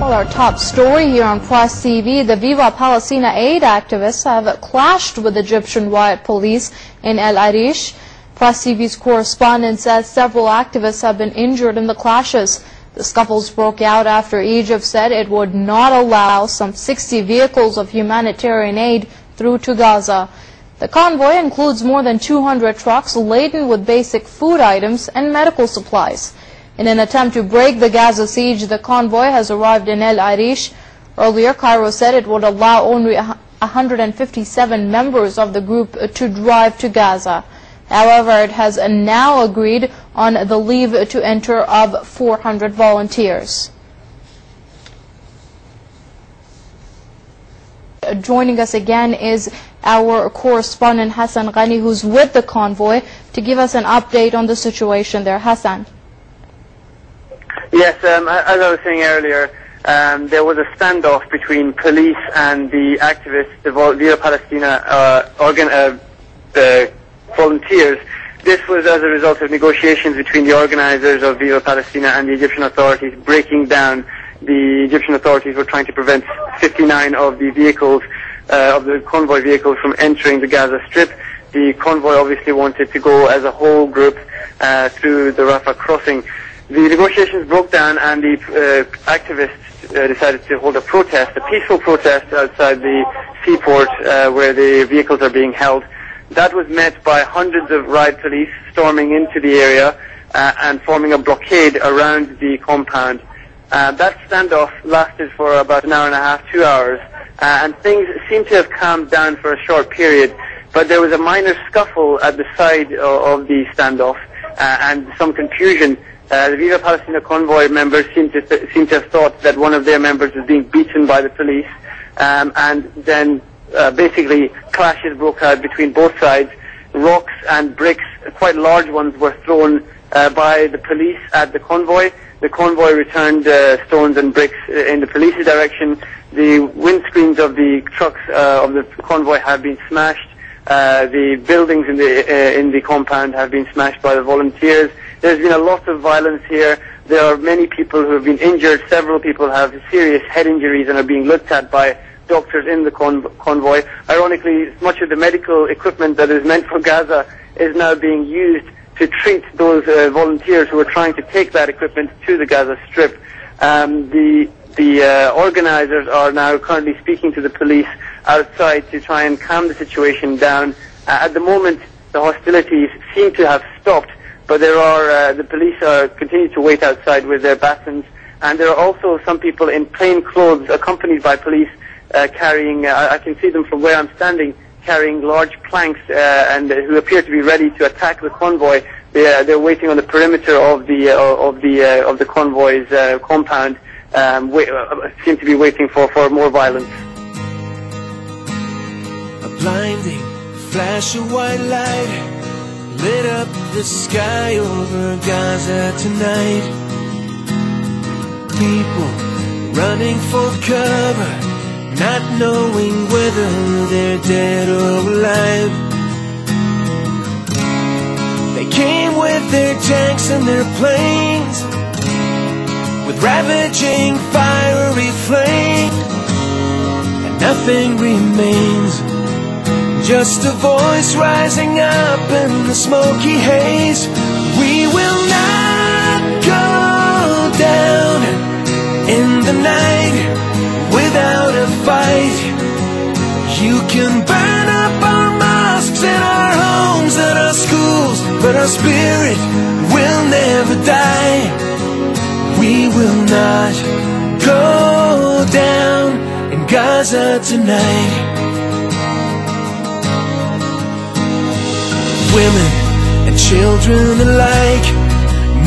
Well, our top story here on Press TV, the Viva Palestina aid activists have clashed with Egyptian riot police in El Arish. Press TV's correspondent says several activists have been injured in the clashes. The scuffles broke out after Egypt said it would not allow some 60 vehicles of humanitarian aid through to Gaza. The convoy includes more than 200 trucks laden with basic food items and medical supplies. In an attempt to break the Gaza siege, the convoy has arrived in El Arish. Earlier, Cairo said it would allow only 157 members of the group to drive to Gaza. However, it has now agreed on the leave to enter of 400 volunteers. Joining us again is our correspondent Hassan Ghani, who's with the convoy, to give us an update on the situation there. Hassan. Yes, as I was saying earlier, there was a standoff between police and the activists, the Viva Palestina volunteers. This was as a result of negotiations between the organizers of Viva Palestina and the Egyptian authorities breaking down. The Egyptian authorities were trying to prevent 59 of the vehicles, of the convoy vehicles, from entering the Gaza Strip. The convoy obviously wanted to go as a whole group through the Rafah crossing. The negotiations broke down and the activists decided to hold a protest, a peaceful protest outside the seaport where the vehicles are being held. That was met by hundreds of riot police storming into the area and forming a blockade around the compound. That standoff lasted for about an hour and a half, 2 hours, and things seemed to have calmed down for a short period, but there was a minor scuffle at the side of the standoff and some confusion. The Viva Palestina Convoy members seem to have thought that one of their members was being beaten by the police, and then basically clashes broke out between both sides. Rocks and bricks, quite large ones, were thrown by the police at the convoy. The convoy returned stones and bricks in the police's direction. The windscreens of the trucks of the convoy have been smashed. The buildings in the compound have been smashed by the volunteers. There's been a lot of violence here. There are many people who have been injured. Several people have serious head injuries and are being looked at by doctors in the convoy. Ironically, much of the medical equipment that is meant for Gaza is now being used to treat those volunteers who are trying to take that equipment to the Gaza Strip. The organizers are now currently speaking to the police outside to try and calm the situation down. At the moment, the hostilities seem to have stopped, but there are the police continue to wait outside with their batons, and there are also some people in plain clothes accompanied by police carrying, I can see them from where I'm standing, carrying large planks and who appear to be ready to attack the convoy. They're waiting on the perimeter of the convoy's compound. Seem to be waiting for more violence. A blinding flash of white light lit up the sky over Gaza tonight. People running for cover, not knowing whether they're dead or alive. They came with their tanks and their planes, with ravaging fiery flame, and nothing remains, just a voice rising up in the smoky haze. We will not go down in the night without a fight. You can burn up our mosques and our homes and our schools, but our spirit will never die. We will not go down in Gaza tonight. Women and children alike,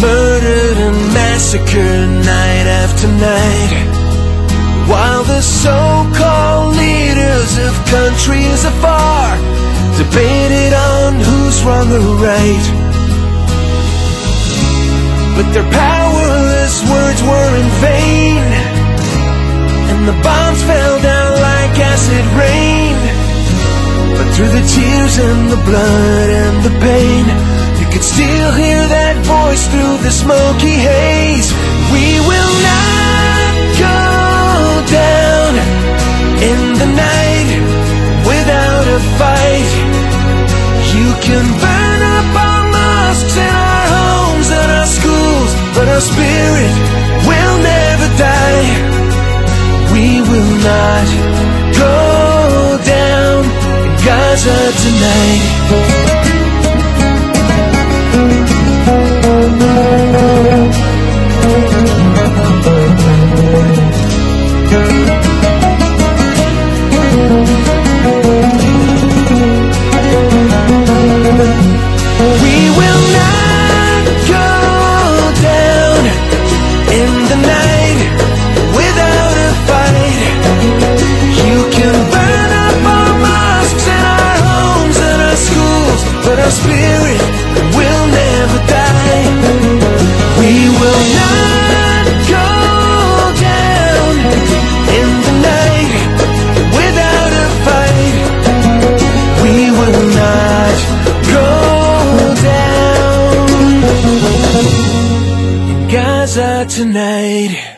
murdered and massacred night after night, while the so-called leaders of countries afar debated on who's wrong or right. But their powerless words were in vain, and the bombs fell down like acid rain. But through the tears and the blood and the pain, you could still hear that voice through the smoky haze. We will not go can burn up our mosques and our homes and our schools, but our spirit will never die. We will not go down in Gaza tonight. We will not go down in the night without a fight. You can burn up our mosques and our homes and our schools, but our spirit will never die. We will not go down in the night without a fight. We will not go down in Gaza tonight.